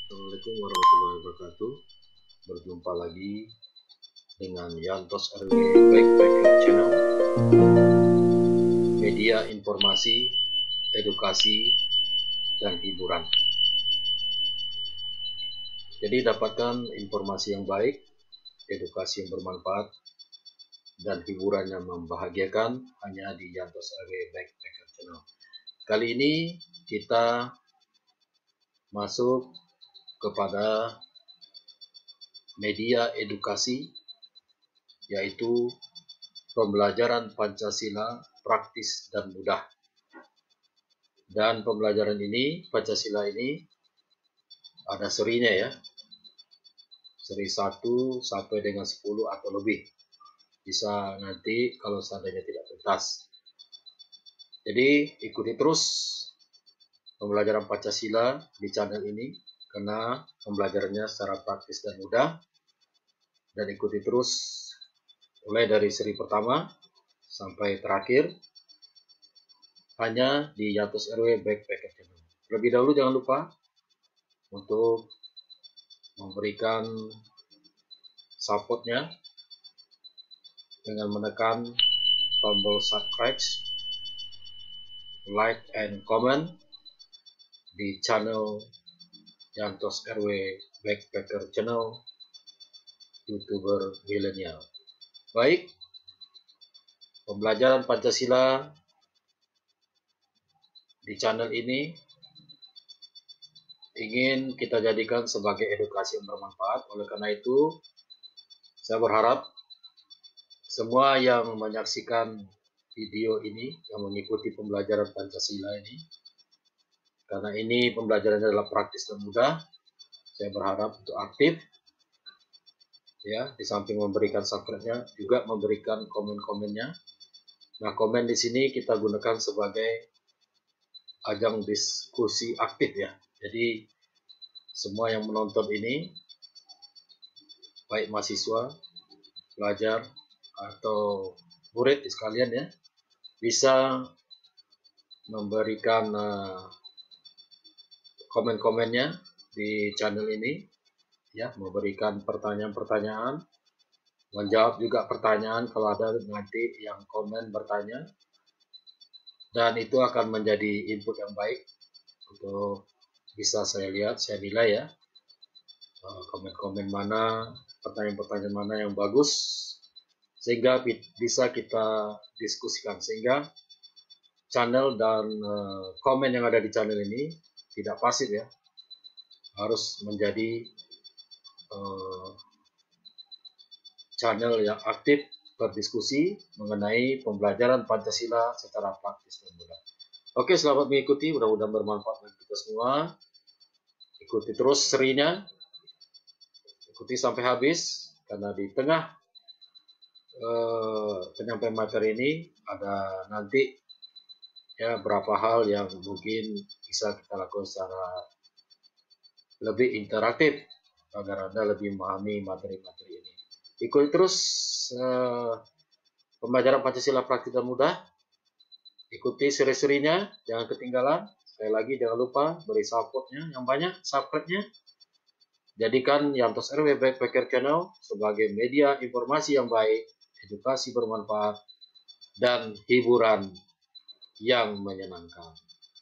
Assalamualaikum warahmatullahi wabarakatuh. Berjumpa lagi dengan Yantos RW Backpacker Channel, media informasi, edukasi, dan hiburan. Jadi dapatkan informasi yang baik, edukasi yang bermanfaat, dan hiburan yang membahagiakan hanya di Yantos RW Backpacker Channel. Kali ini kita masuk kepada media edukasi, yaitu pembelajaran Pancasila praktis dan mudah. Dan pembelajaran ini, Pancasila ini ada serinya ya, seri 1 sampai dengan 10 atau lebih. Bisa nanti kalau seandainya tidak tuntas. Jadi ikuti terus pembelajaran Pancasila di channel ini, karena pembelajarannya secara praktis dan mudah. Dan ikuti terus mulai dari seri pertama sampai terakhir hanya di Yantos RW Backpacker Channel. Lebih dahulu jangan lupa untuk memberikan supportnya dengan menekan tombol subscribe, like, and comment di channel Yantos RW Backpacker Channel, YouTuber milenial. Baik, pembelajaran Pancasila di channel ini ingin kita jadikan sebagai edukasi yang bermanfaat. Oleh karena itu, saya berharap semua yang menyaksikan video ini, yang mengikuti pembelajaran Pancasila ini, karena ini pembelajarannya adalah praktis dan mudah, saya berharap untuk aktif, ya, di samping memberikan subscribe-nya, juga memberikan komen-komennya. Nah, komen di sini kita gunakan sebagai ajang diskusi aktif ya. Jadi semua yang menonton ini, baik mahasiswa, pelajar, atau murid sekalian ya, bisa memberikan komen-komennya di channel ini, ya, memberikan pertanyaan-pertanyaan, menjawab juga pertanyaan kalau ada nanti yang komen bertanya, dan itu akan menjadi input yang baik untuk bisa saya lihat, saya nilai ya, komen-komen mana, pertanyaan-pertanyaan mana yang bagus, sehingga bisa kita diskusikan, sehingga channel dan komen yang ada di channel ini tidak pasif ya, harus menjadi channel yang aktif berdiskusi mengenai pembelajaran Pancasila secara praktis dan mudah. Oke, selamat mengikuti, mudah-mudahan bermanfaat bagi kita semua. Ikuti terus serinya, ikuti sampai habis, karena di tengah penyampaian materi ini ada nanti ya berapa hal yang mungkin bisa kita lakukan secara lebih interaktif agar Anda lebih memahami materi-materi ini. Ikuti terus pembelajaran Pancasila praktis dan mudah. Ikuti seri-serinya, jangan ketinggalan. Sekali lagi jangan lupa beri supportnya yang banyak, subscribe-nya. Jadikan Yantos RW Backpacker Channel sebagai media informasi yang baik, edukasi bermanfaat, dan hiburan yang menyenangkan.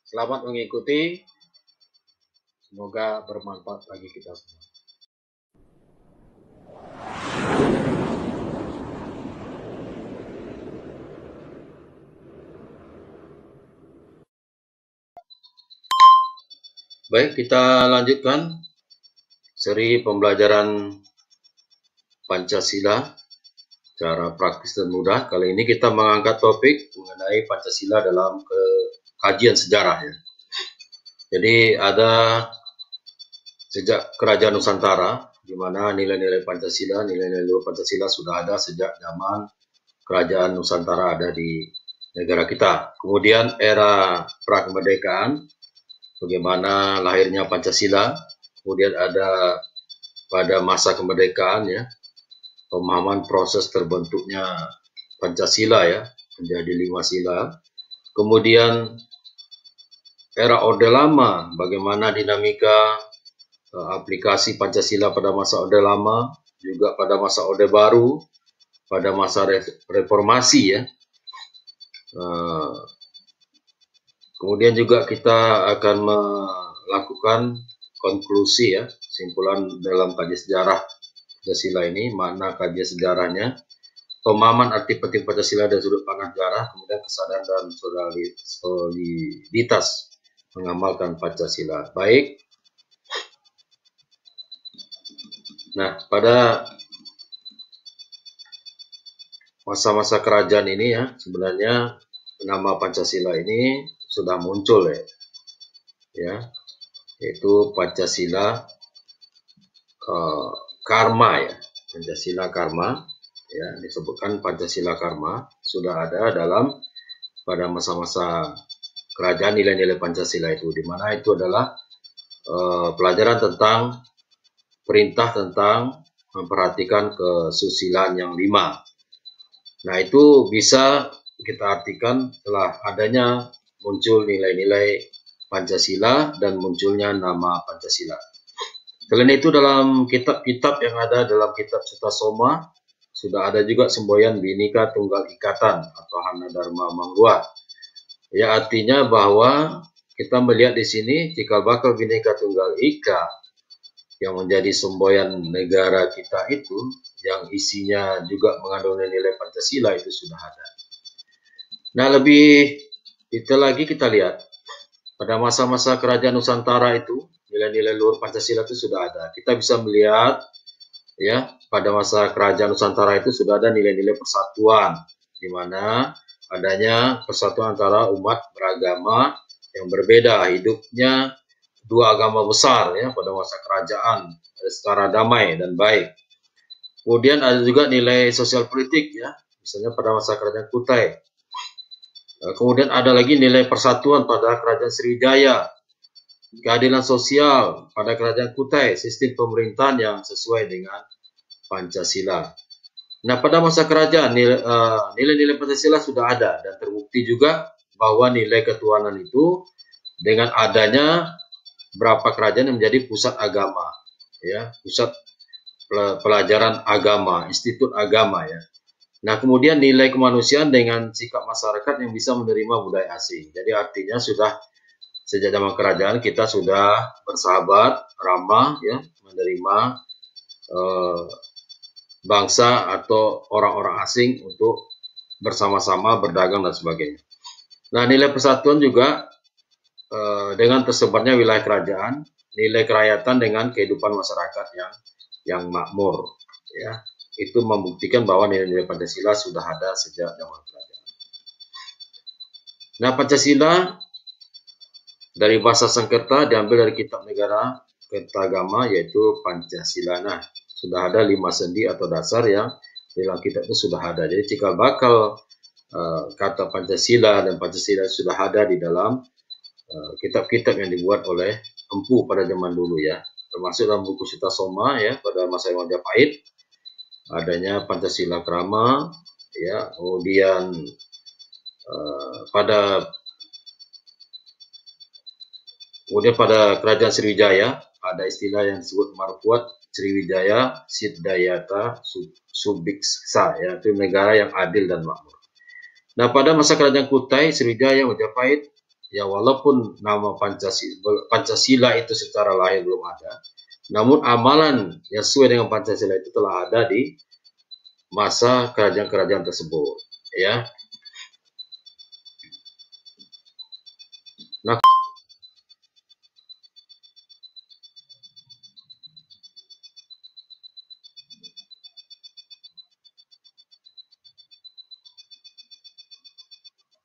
Selamat mengikuti, semoga bermanfaat bagi kita semua. Baik, kita lanjutkan seri pembelajaran Pancasila secara praktis dan mudah. Kali ini kita mengangkat topik mengenai Pancasila dalam kajian sejarah ya. Jadi ada sejak Kerajaan Nusantara, di mana nilai-nilai Pancasila, nilai-nilai luhur Pancasila sudah ada sejak zaman Kerajaan Nusantara ada di negara kita. Kemudian era prakemerdekaan, bagaimana lahirnya Pancasila. Kemudian ada pada masa kemerdekaan ya, pemahaman proses terbentuknya Pancasila ya, menjadi 5 sila. Kemudian era Orde Lama, bagaimana dinamika aplikasi Pancasila pada masa Orde Lama, juga pada masa Orde Baru, pada masa reformasi ya. Kemudian juga kita akan melakukan konklusi ya, simpulan dalam kajian sejarah Pancasila ini, makna kajian sejarahnya, pemahaman arti penting Pancasila dan sudut pandang sejarah, kemudian kesadaran dan soliditas mengamalkan Pancasila. Baik. Nah, pada masa-masa kerajaan ini ya, sebenarnya nama Pancasila ini sudah muncul ya, yaitu Pancasila Karma ya, Pancasila Karma ya, disebutkan Pancasila Karma sudah ada dalam pada masa-masa kerajaan nilai-nilai Pancasila itu, di mana itu adalah pelajaran tentang perintah tentang memperhatikan kesusilaan yang 5. Nah, itu bisa kita artikan setelah adanya muncul nilai-nilai Pancasila dan munculnya nama Pancasila. Selain itu, dalam kitab-kitab yang ada dalam kitab Sutasoma sudah ada juga semboyan Bhinneka Tunggal Ikatan atau Hana Dharma Mangruat. Ya, artinya bahwa kita melihat di sini cikal bakal Bhinneka Tunggal Ika yang menjadi semboyan negara kita itu, yang isinya juga mengandung nilai Pancasila itu sudah ada. Nah, lebih detail lagi kita lihat pada masa-masa kerajaan Nusantara itu nilai-nilai luhur Pancasila itu sudah ada. Kita bisa melihat ya, pada masa kerajaan Nusantara itu sudah ada nilai-nilai persatuan, di mana adanya persatuan antara umat beragama yang berbeda, hidupnya dua agama besar ya pada masa kerajaan secara damai dan baik. Kemudian ada juga nilai sosial politik ya, misalnya pada masa kerajaan Kutai. Kemudian ada lagi nilai persatuan pada kerajaan Sriwijaya, keadilan sosial pada kerajaan Kutai, sistem pemerintahan yang sesuai dengan Pancasila. Nah, pada masa kerajaan nilai-nilai Pancasila sudah ada dan terbukti juga bahwa nilai ketuhanan itu dengan adanya berapa kerajaan yang menjadi pusat agama, ya, pusat pelajaran agama, institut agama ya. Nah, kemudian nilai kemanusiaan dengan sikap masyarakat yang bisa menerima budaya asing. Jadi artinya sudah sejak zaman kerajaan kita sudah bersahabat, ramah ya, menerima bangsa atau orang-orang asing untuk bersama-sama berdagang dan sebagainya. Nah, nilai persatuan juga dengan tersebarnya wilayah kerajaan, nilai kerakyatan dengan kehidupan masyarakat yang makmur, ya, itu membuktikan bahwa nilai-nilai Pancasila sudah ada sejak zaman kerajaan. Nah, Pancasila dari bahasa Sanskerta diambil dari Kitab Negara Kertagama yaitu Pancasila. Nah, sudah ada 5 sendi atau dasar yang dalam kitab itu sudah ada. Jadi cikal bakal kata Pancasila dan Pancasila sudah ada di dalam kitab-kitab yang dibuat oleh Empu pada zaman dulu ya, termasuk dalam buku Sutasoma ya pada masa Majapahit adanya Pancasila Krama ya, kemudian pada kerajaan Sriwijaya ada istilah yang disebut marfuat Sriwijaya Siddayata Subiksa ya, itu negara yang adil dan makmur. Nah, pada masa kerajaan Kutai, Sriwijaya, Majapahit ya, walaupun nama Pancasila itu secara lahir belum ada, namun amalan yang sesuai dengan Pancasila itu telah ada di masa kerajaan-kerajaan tersebut ya. Nah,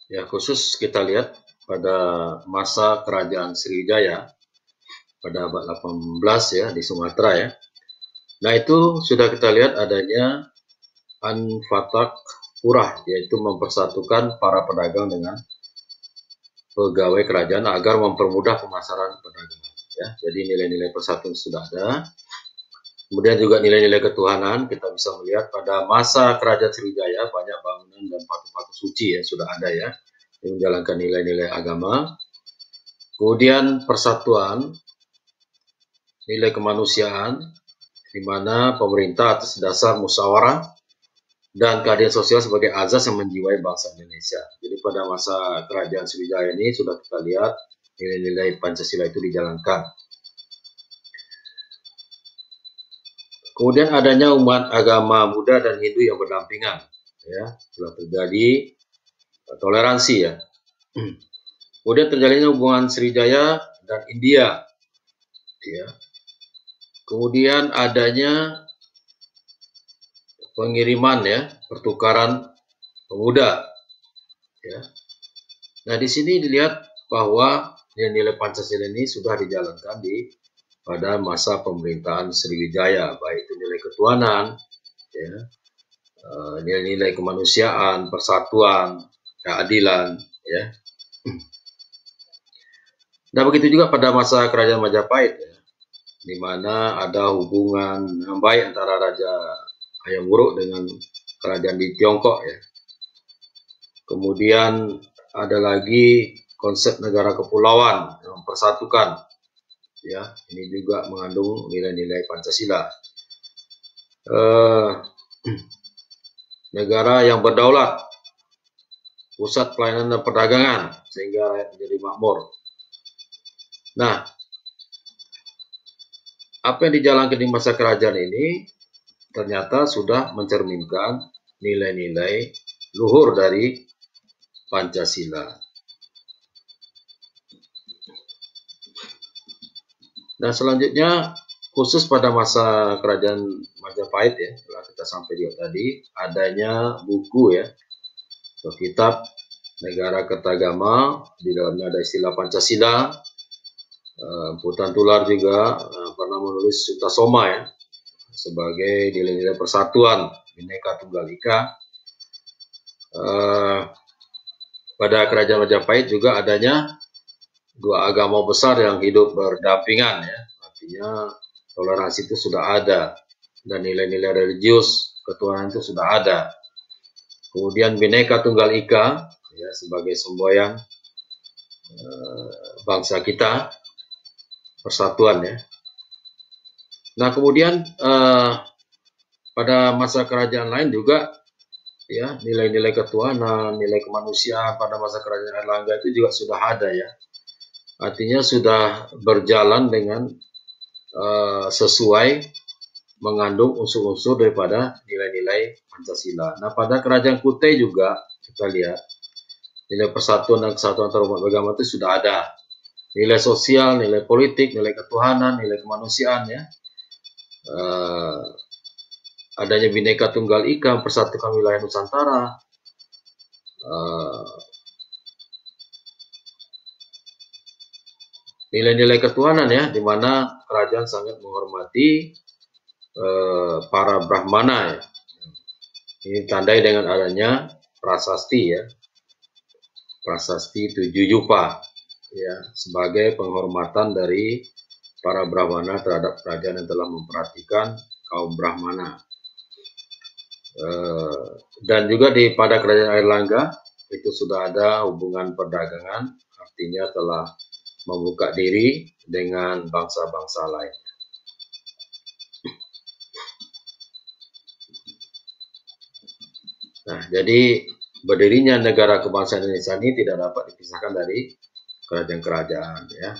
ya, khusus kita lihat pada masa kerajaan Sriwijaya pada abad 18 ya di Sumatera ya. Nah, itu sudah kita lihat adanya Anfatak Purah, yaitu mempersatukan para pedagang dengan pegawai kerajaan agar mempermudah pemasaran perdagangan ya. Jadi nilai-nilai persatuan sudah ada. Kemudian juga nilai-nilai ketuhanan kita bisa melihat pada masa kerajaan Sriwijaya banyak bangunan dan patung-patung suci ya sudah ada ya, yang menjalankan nilai-nilai agama. Kemudian persatuan nilai kemanusiaan, di mana pemerintah atas dasar musyawarah dan keadilan sosial sebagai azas yang menjiwai bangsa Indonesia. Jadi pada masa kerajaan Sriwijaya ini sudah kita lihat nilai-nilai Pancasila itu dijalankan. Kemudian adanya umat agama Buddha dan Hindu yang berdampingan, ya, telah terjadi toleransi, ya. Kemudian terjalinnya hubungan Sriwijaya dan India, ya. Kemudian adanya pengiriman, ya, pertukaran pemuda, ya. Nah, di sini dilihat bahwa nilai-nilai Pancasila ini sudah dijalankan pada masa pemerintahan Sriwijaya, baik itu nilai ketuhanan, ya, nilai-nilai kemanusiaan, persatuan, keadilan, ya. Nah, begitu juga pada masa kerajaan Majapahit, ya, di mana ada hubungan yang baik antara Raja Hayam Wuruk dengan kerajaan di Tiongkok, ya. Kemudian ada lagi konsep negara kepulauan yang mempersatukan, ya, ini juga mengandung nilai-nilai Pancasila. Negara yang berdaulat, pusat pelayanan dan perdagangan, sehingga rakyat menjadi makmur. Nah, apa yang dijalankan di masa kerajaan ini ternyata sudah mencerminkan nilai-nilai luhur dari Pancasila. Nah, selanjutnya khusus pada masa kerajaan Majapahit, ya, telah kita sampai juga tadi, adanya buku, ya, atau kitab Negara Kertagama, di dalamnya ada istilah Pancasila. Putan Tular juga pernah menulis Sutasoma, ya, sebagai nilai-nilai persatuan Bhinneka Tunggal Ika. Pada kerajaan Majapahit juga adanya dua agama besar yang hidup berdampingan, ya. Artinya toleransi itu sudah ada dan nilai-nilai religius ketuhanan itu sudah ada. Kemudian Bhinneka Tunggal Ika, ya, sebagai semboyan bangsa kita, persatuan, ya. Nah, kemudian pada masa kerajaan lain juga, ya, nilai-nilai ketuhanan, nilai kemanusiaan pada masa kerajaan Airlangga itu juga sudah ada, ya. Artinya sudah berjalan dengan sesuai mengandung unsur-unsur daripada nilai-nilai Pancasila. Nah, pada kerajaan Kutai juga kita lihat nilai persatuan dan kesatuan antar umat beragama itu sudah ada. Nilai sosial, nilai politik, nilai ketuhanan, nilai kemanusiaan, ya. Adanya Bhinneka Tunggal Ika, persatukan wilayah Nusantara, nilai-nilai ketuhanan, ya, di mana kerajaan sangat menghormati para Brahmana, ya. Ini tandai dengan adanya prasasti, ya, prasasti 7 Yupa, ya, sebagai penghormatan dari para Brahmana terhadap kerajaan yang telah memperhatikan kaum Brahmana. Dan juga pada kerajaan Airlangga itu sudah ada hubungan perdagangan, artinya telah membuka diri dengan bangsa-bangsa lain. Nah, jadi berdirinya negara kebangsaan Indonesia ini tidak dapat dipisahkan dari kerajaan-kerajaan, ya.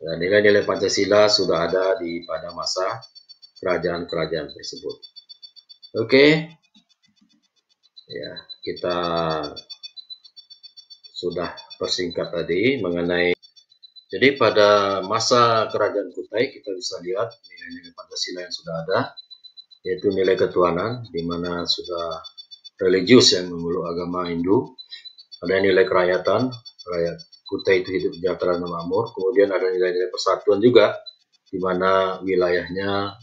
Dan nilai-nilai Pancasila sudah ada pada masa kerajaan-kerajaan tersebut. Oke, ya, kita sudah persingkat tadi mengenai. Jadi pada masa kerajaan Kutai kita bisa lihat nilai-nilai Pancasila yang sudah ada, yaitu nilai ketuhanan, di mana sudah religius yang memeluk agama Hindu. Ada nilai kerakyatan, rakyat Kutai itu hidup sejahtera dan makmur. Kemudian ada nilai-nilai persatuan juga, di mana wilayahnya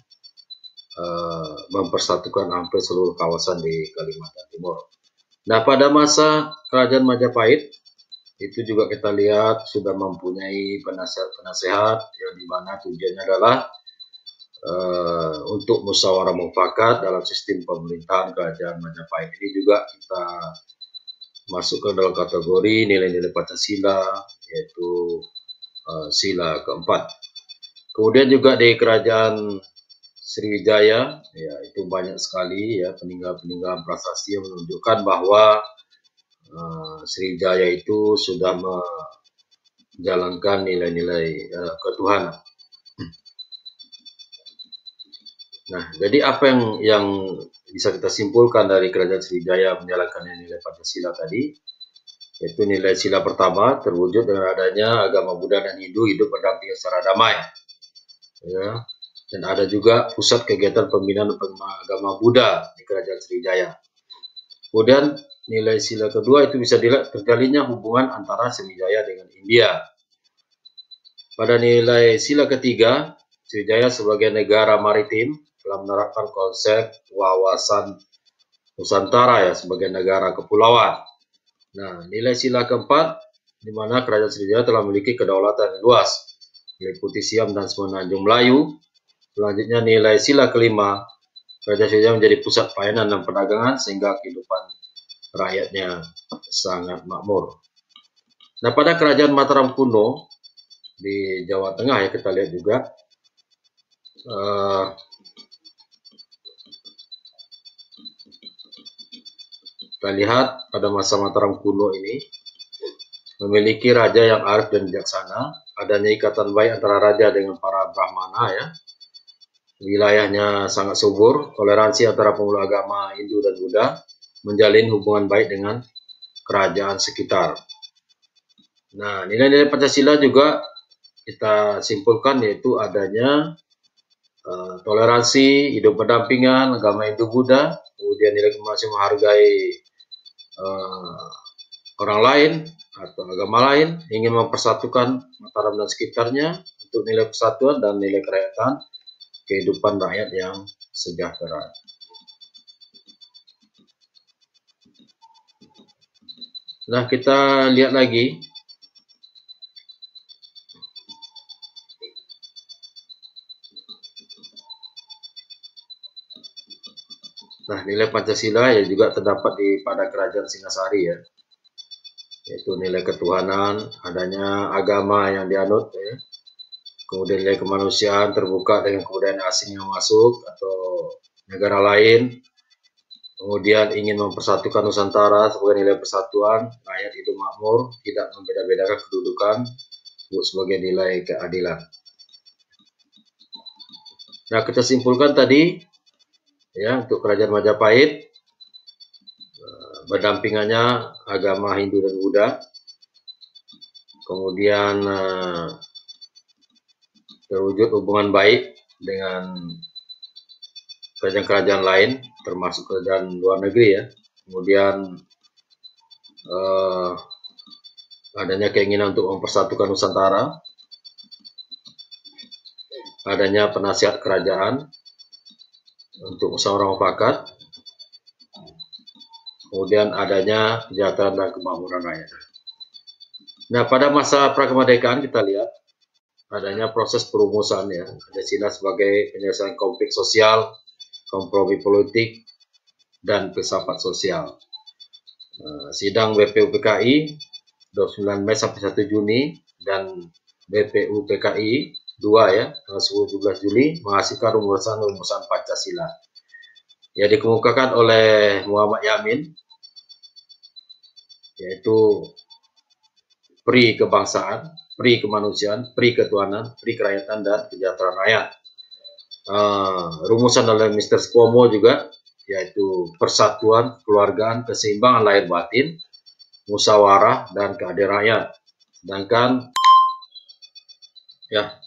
mempersatukan hampir seluruh kawasan di Kalimantan Timur. Nah, pada masa kerajaan Majapahit itu juga kita lihat sudah mempunyai penasehat-penasehat yang dimana tujuannya adalah untuk musyawarah mufakat dalam sistem pemerintahan kerajaan Majapahit. Ini juga kita masuk ke dalam kategori nilai-nilai Pancasila, yaitu sila keempat. Kemudian juga di kerajaan Sriwijaya, ya itu banyak sekali ya peninggalan-peninggalan prasasti yang menunjukkan bahwa Sriwijaya itu sudah menjalankan nilai-nilai ketuhanan. Nah, jadi apa yang bisa kita simpulkan dari kerajaan Sriwijaya menjalankan nilai Pancasila tadi? Yaitu nilai sila pertama terwujud dengan adanya agama Buddha dan Hindu hidup berdampingan secara damai. Ya. Dan ada juga pusat kegiatan pembinaan agama Buddha di kerajaan Sriwijaya. Kemudian nilai sila kedua itu bisa dilihat terjalinnya hubungan antara Sriwijaya dengan India. Pada nilai sila ketiga, Sriwijaya sebagai negara maritim telah menerapkan konsep wawasan Nusantara ya sebagai negara kepulauan. Nah, nilai sila keempat, di mana kerajaan Sriwijaya telah memiliki kedaulatan yang luas, meliputi Siam dan Semenanjung Melayu. Selanjutnya nilai sila kelima, kerajaan Sriwijaya menjadi pusat pelayanan dan perdagangan sehingga kehidupan rakyatnya sangat makmur. Nah, pada kerajaan Mataram kuno di Jawa Tengah ya kita lihat juga kita lihat pada masa Mataram kuno ini memiliki raja yang arif dan bijaksana, adanya ikatan baik antara raja dengan para Brahmana ya. Wilayahnya sangat subur, toleransi antara pemeluk agama Hindu dan Buddha, menjalin hubungan baik dengan kerajaan sekitar. Nah, nilai-nilai Pancasila juga kita simpulkan yaitu adanya toleransi, hidup berdampingan, agama Hindu Buddha, kemudian nilai kemanusiaan menghargai orang lain atau agama lain, ingin mempersatukan Mataram dan sekitarnya untuk nilai persatuan dan nilai kerakyatan, kehidupan rakyat yang sejahtera. Nah, kita lihat lagi. Nah, nilai Pancasila ya juga terdapat pada kerajaan Singasari ya. Yaitu nilai ketuhanan, adanya agama yang dianut ya. Kemudian nilai kemanusiaan terbuka dengan kebudayaan asing yang masuk atau negara lain. Kemudian ingin mempersatukan Nusantara sebagai nilai persatuan, rakyat hidup makmur, tidak membeda-bedakan kedudukan, sebagai nilai keadilan. Nah, kita simpulkan tadi ya untuk kerajaan Majapahit berdampingannya agama Hindu dan Buddha. Kemudian terwujud hubungan baik dengan kerajaan-kerajaan lain, termasuk kerajaan luar negeri ya. Kemudian adanya keinginan untuk mempersatukan Nusantara, adanya penasihat kerajaan untuk musyawarah mufakat, kemudian adanya kesejahteraan dan kemakmuran rakyat. Nah, pada masa prakemerdekaan kita lihat adanya proses perumusan ya, Pancasila sebagai penyelesaian konflik sosial, kompromi politik, dan filsafat sosial. Sidang BPUPKI 29 Mei sampai 1 Juni dan BPUPKI 2 ya, tanggal 10-17 Juli menghasilkan rumusan Pancasila. Ya dikemukakan oleh Muhammad Yamin, yaitu pri kebangsaan, pri kemanusiaan, pri ketuhanan, pri kerakyatan, dan kesejahteraan rakyat. Rumusan oleh Mr. Cuomo juga, yaitu persatuan, kekeluargaan, keseimbangan lahir batin, musyawarah, dan keadilan rakyat. Sedangkan ya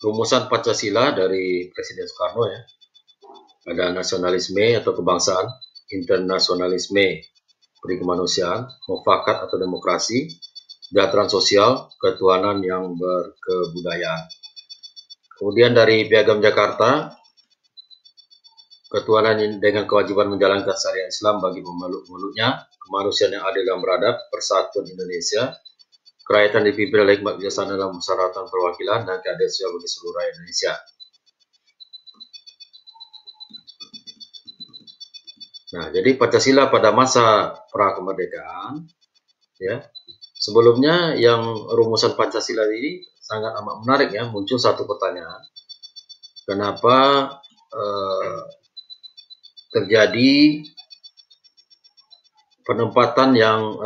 rumusan Pancasila dari Presiden Soekarno ya, ada nasionalisme atau kebangsaan, internasionalisme, pri kemanusiaan, mufakat atau demokrasi, kesejahteraan sosial, ketuhanan yang berkebudayaan. Kemudian dari Piagam Jakarta, ketuhanan dengan kewajiban menjalankan syariat Islam bagi pemeluk-pemeluknya, kemanusiaan yang adil dan beradab, persatuan Indonesia, kerakyatan dipimpin oleh hikmat bijaksana dalam persyaratan perwakilan, dan keadilan sosial bagi seluruh rakyat Indonesia. Nah, jadi Pancasila pada masa prakemerdekaan, ya, sebelumnya yang rumusan Pancasila ini sangat amat menarik ya, muncul satu pertanyaan. Kenapa terjadi penempatan yang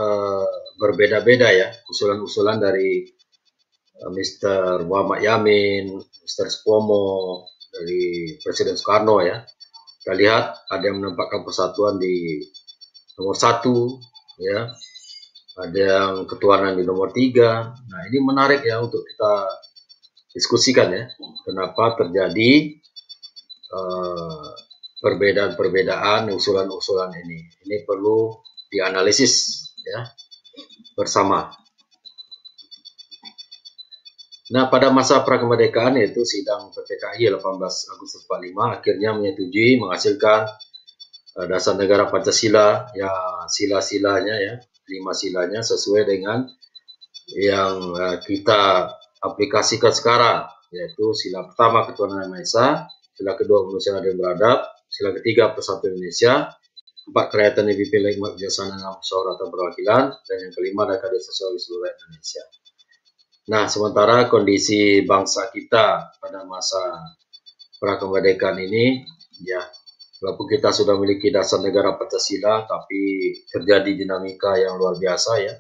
berbeda-beda ya, usulan-usulan dari Mr. Muhammad Yamin, Mr. Supomo, dari Presiden Soekarno ya. Kita lihat ada yang menempatkan persatuan di nomor 1 ya, ada yang ketuhanan di nomor 3. Nah, ini menarik ya untuk kita diskusikan ya, kenapa terjadi perbedaan-perbedaan usulan-usulan ini. Ini perlu dianalisis ya bersama. Nah, pada masa prakemerdekaan yaitu sidang PPKI 18 Agustus 45 akhirnya menyetujui menghasilkan dasar negara Pancasila ya, sila-silanya ya, 5 silanya sesuai dengan yang kita aplikasikan sekarang, yaitu sila pertama ketuhanan yang Maha Esa, sila kedua kemanusiaan adil beradab, sila ketiga persatuan Indonesia, 4 kerakyatan yang dipimpin oleh hikmat bijaksana dalam musyawarah atau perwakilan, dan yang kelima adalah keadilan sosial di seluruh Indonesia. Nah, sementara kondisi bangsa kita pada masa prakemerdekaan ini, ya, walaupun kita sudah memiliki dasar negara Pancasila, tapi terjadi dinamika yang luar biasa ya.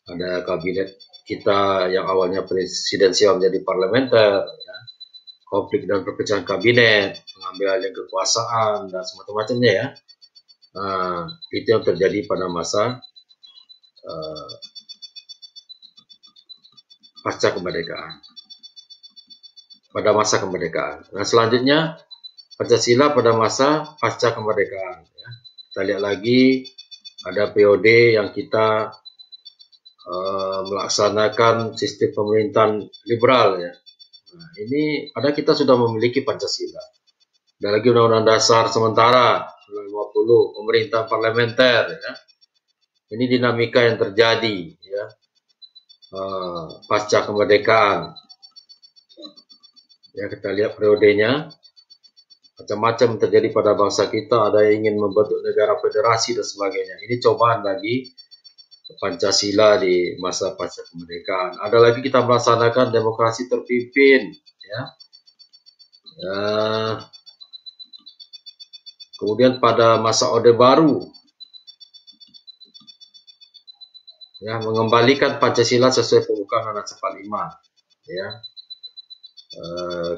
Ada kabinet kita yang awalnya presidensial menjadi parlementer, ya, konflik dan perpecahan kabinet, pengambilan alih kekuasaan dan semacam-macamnya ya. Itu yang terjadi pada masa pasca kemerdekaan. Pada masa kemerdekaan. Nah, selanjutnya Pancasila pada masa pasca kemerdekaan. Ya. Kita lihat lagi ada periode yang kita melaksanakan sistem pemerintahan liberal ya. Nah, ini pada kita sudah memiliki Pancasila. Ada lagi Undang-Undang Dasar sementara 50, pemerintah parlementer ya. Ini dinamika yang terjadi ya pasca kemerdekaan. Ya, kita lihat periodenya, macam-macam terjadi pada bangsa kita. Ada yang ingin membentuk negara federasi dan sebagainya. Ini cobaan bagi Pancasila di masa pasca kemerdekaan. Ada lagi kita melaksanakan demokrasi terpimpin ya. Kemudian pada masa Orde Baru ya, mengembalikan Pancasila sesuai pembukaan Undang-Undang 45 ya.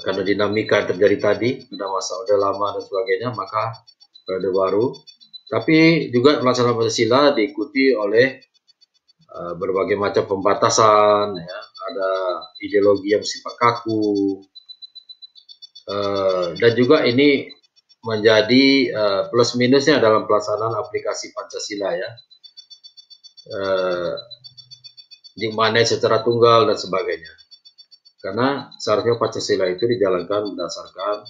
Karena dinamika yang terjadi tadi pada masa Orde Lama dan sebagainya, maka Orde Baru, tapi juga melaksanakan Pancasila diikuti oleh berbagai macam pembatasan ya, ada ideologi yang bersifat kaku, dan juga ini menjadi plus minusnya dalam pelaksanaan aplikasi Pancasila ya, dimaknai secara tunggal dan sebagainya. Karena seharusnya Pancasila itu dijalankan berdasarkan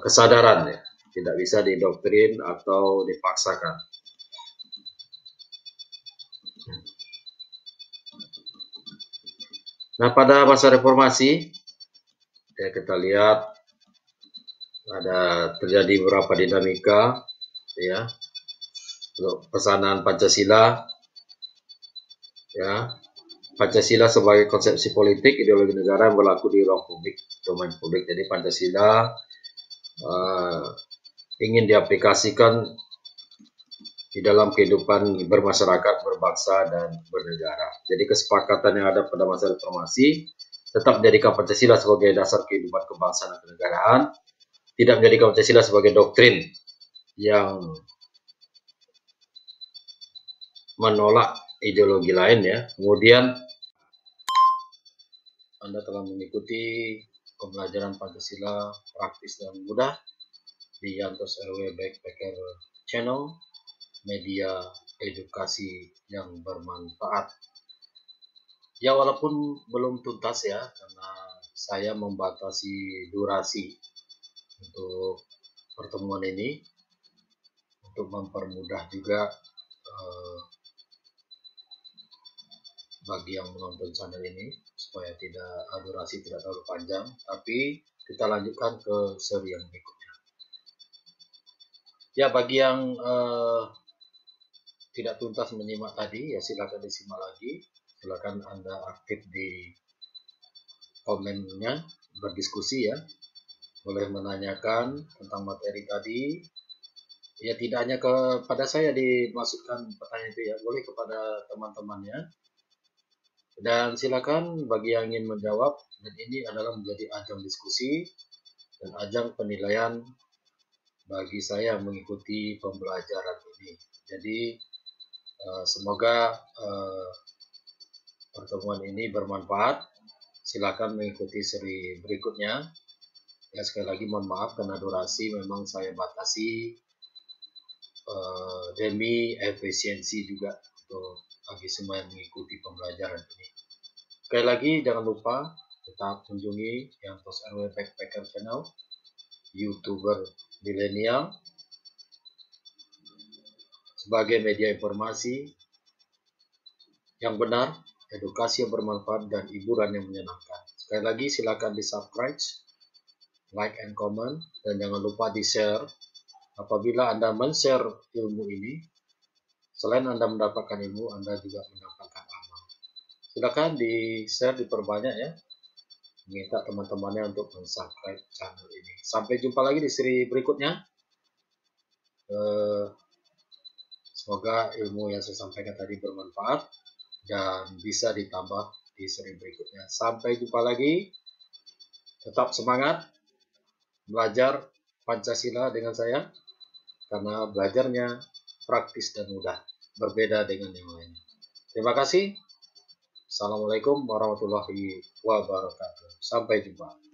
kesadaran ya, tidak bisa didoktrin atau dipaksakan. Nah, pada masa reformasi ya, kita lihat ada terjadi beberapa dinamika ya untuk pesanan Pancasila ya. Pancasila sebagai konsepsi politik ideologi negara yang berlaku di ruang publik, domain publik. Jadi Pancasila ingin diaplikasikan di dalam kehidupan bermasyarakat, berbangsa, dan bernegara. Jadi kesepakatan yang ada pada masa reformasi tetap menjadikan Pancasila sebagai dasar kehidupan kebangsaan dan kenegaraan, tidak menjadikan Pancasila sebagai doktrin yang menolak ideologi lain ya. Kemudian Anda telah mengikuti pembelajaran Pancasila praktis dan mudah di Yantos RW Backpacker Channel, media edukasi yang bermanfaat. Ya, walaupun belum tuntas ya, karena saya membatasi durasi untuk pertemuan ini untuk mempermudah juga bagi yang menonton channel ini supaya durasi tidak terlalu panjang. Tapi kita lanjutkan ke seri yang berikutnya. Ya, bagi yang tidak tuntas menyimak tadi ya, silakan disimak lagi. Silakan Anda aktif di komennya, berdiskusi ya, boleh menanyakan tentang materi tadi. Ya tidak hanya kepada saya dimaksudkan pertanyaan itu ya, boleh kepada teman-temannya. Dan silakan bagi yang ingin menjawab, dan ini adalah menjadi ajang diskusi dan ajang penilaian bagi saya mengikuti pembelajaran ini. Jadi semoga pertemuan ini bermanfaat. Silakan mengikuti seri berikutnya. Ya, sekali lagi mohon maaf karena durasi memang saya batasi demi efisiensi juga untuk bagi semua yang mengikuti pembelajaran ini. Sekali lagi jangan lupa tetap kunjungi yang Tos RW Backpacker Channel, YouTuber milenial, sebagai media informasi yang benar, edukasi yang bermanfaat, dan hiburan yang menyenangkan. Sekali lagi silakan di subscribe, like and comment, dan jangan lupa di share. Apabila Anda men-share ilmu ini, selain Anda mendapatkan ilmu, Anda juga mendapatkan amal. Silakan di share, diperbanyak ya. Minta teman-temannya untuk subscribe channel ini. Sampai jumpa lagi di seri berikutnya. Semoga ilmu yang saya sampaikan tadi bermanfaat dan bisa ditambah di seri berikutnya. Sampai jumpa lagi. Tetap semangat belajar Pancasila dengan saya, karena belajarnya praktis dan mudah, berbeda dengan yang lain. Terima kasih. Assalamualaikum warahmatullahi wabarakatuh. Sampai jumpa.